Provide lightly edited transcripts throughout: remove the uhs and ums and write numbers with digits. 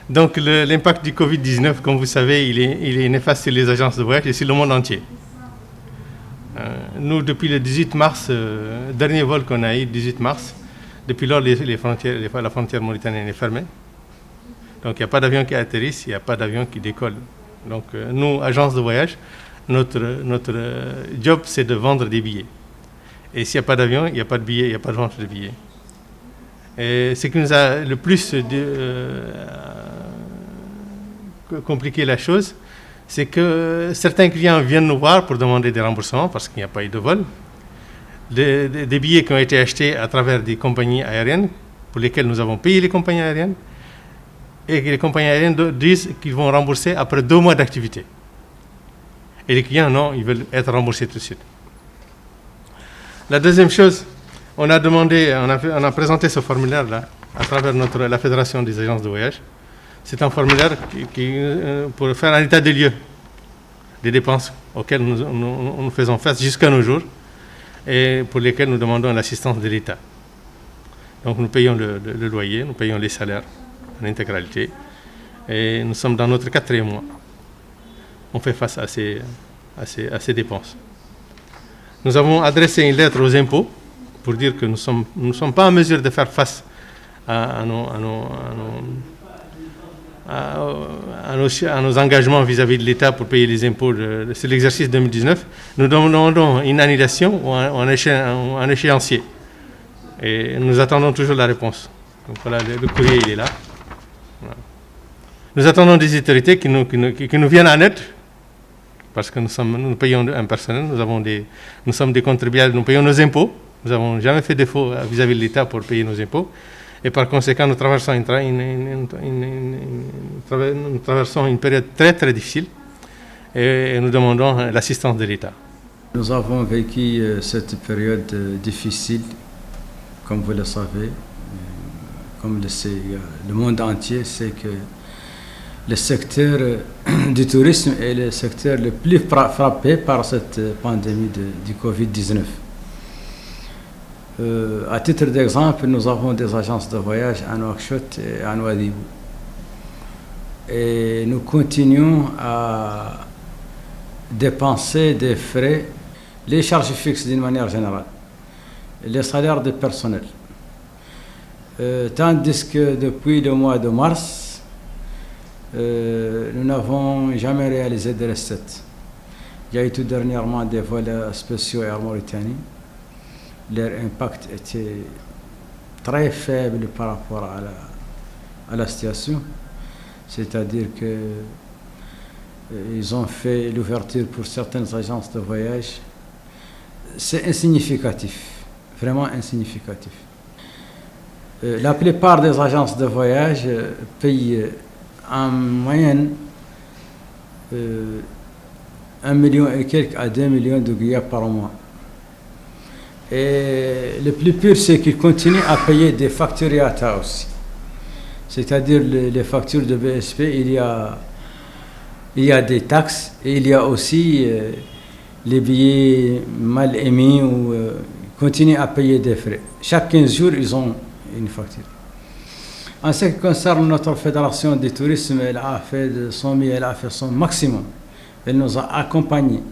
Donc l'impact du Covid-19, comme vous savez, il est néfaste sur les agences de voyage et sur le monde entier. Nous, depuis le 18 mars, dernier vol qu'on a eu, 18 mars, depuis lors, la frontière mauritanienne est fermée. Donc il n'y a pas d'avion qui atterrisse, il n'y a pas d'avion qui décolle. Donc nous, agences de voyage, notre job, c'est de vendre des billets. Et s'il n'y a pas d'avion, il n'y a pas de billets, il n'y a pas de vente de billets. Et ce qui nous a le plus compliqué la chose, c'est que certains clients viennent nous voir pour demander des remboursements parce qu'il n'y a pas eu de vol. Des billets qui ont été achetés à travers des compagnies aériennes pour lesquelles nous avons payé les compagnies aériennes et que les compagnies aériennes disent qu'ils vont rembourser après 2 mois d'activité. Et les clients, non, ils veulent être remboursés tout de suite. La deuxième chose, on a présenté ce formulaire-là à travers la Fédération des agences de voyage. C'est un formulaire pour faire un état des lieux des dépenses auxquelles nous faisons face jusqu'à nos jours et pour lesquelles nous demandons l'assistance de l'État. Donc nous payons le loyer, nous payons les salaires en intégralité et nous sommes dans notre 4e mois. On fait face à ces dépenses. Nous avons adressé une lettre aux impôts pour dire que nous ne sommes pas en mesure de faire face à nos engagements vis-à-vis de l'État pour payer les impôts sur l'exercice 2019. Nous demandons une annulation ou un échéancier. Et nous attendons toujours la réponse. Donc voilà, le courrier, il est là. Voilà. Nous attendons des autorités qui nous viennent en aide, parce que nous payons un personnel, nous sommes des contribuables, nous payons nos impôts. Nous n'avons jamais fait défaut vis-à-vis de l'État pour payer nos impôts. Et par conséquent, nous traversons une période très très difficile et nous demandons l'assistance de l'État. Nous avons vécu cette période difficile, comme vous le savez, comme le monde entier sait que le secteur du tourisme est le secteur le plus frappé par cette pandémie du Covid-19. À titre d'exemple, nous avons des agences de voyage à Nouakchott et à Nouadhibou. Et nous continuons à dépenser des frais, les charges fixes d'une manière générale, les salaires du personnel. Tandis que depuis le mois de mars, nous n'avons jamais réalisé de recettes. Il y a eu tout dernièrement des vols spéciaux Air Mauritanie. Leur impact était très faible par rapport à la situation. C'est-à-dire qu'ils ont fait l'ouverture pour certaines agences de voyage. C'est insignificatif, vraiment insignificatif. La plupart des agences de voyage payent en moyenne 1 million et quelques à 2 millions de guillemets par mois. Et le plus pire, c'est qu'ils continuent à payer des factures IATA aussi. C'est-à-dire les factures de BSP, il y a des taxes et il y a aussi les billets mal émis ou continuent à payer des frais. Chaque 15 jours, ils ont une facture. En ce qui concerne notre fédération du tourisme, elle a fait de son mieux, elle a fait son maximum. Elle nous a accompagnés.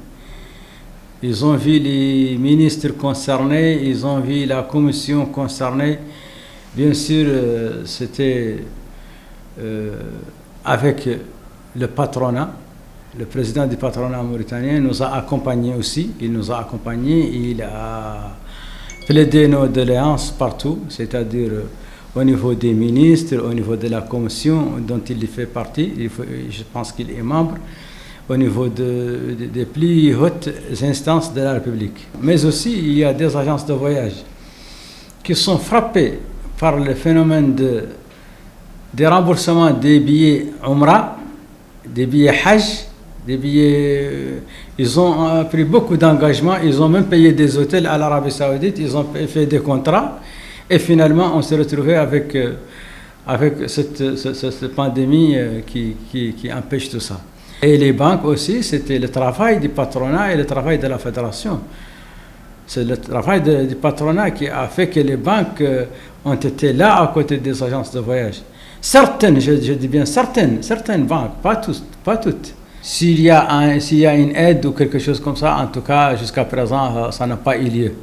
Ils ont vu les ministres concernés, ils ont vu la commission concernée. Bien sûr, c'était avec le patronat. Le président du patronat mauritanien nous a accompagnés aussi. Il nous a accompagnés, il a plaidé nos doléances partout, c'est-à-dire au niveau des ministres, au niveau de la commission dont il fait partie. Je pense qu'il est membre. Au niveau des plus hautes instances de la République. Mais aussi, il y a des agences de voyage qui sont frappées par le phénomène des remboursements des billets Umrah, des billets Hajj, des billets... Ils ont pris beaucoup d'engagements, ils ont même payé des hôtels à l'Arabie Saoudite, ils ont fait des contrats, et finalement, on s'est retrouvé avec cette pandémie qui empêche tout ça. Et les banques aussi, c'était le travail du patronat et le travail de la fédération. C'est le travail du patronat qui a fait que les banques ont été là à côté des agences de voyage. Certaines, je dis bien certaines banques, pas toutes. S'il y a une aide ou quelque chose comme ça, en tout cas, jusqu'à présent, ça n'a pas eu lieu.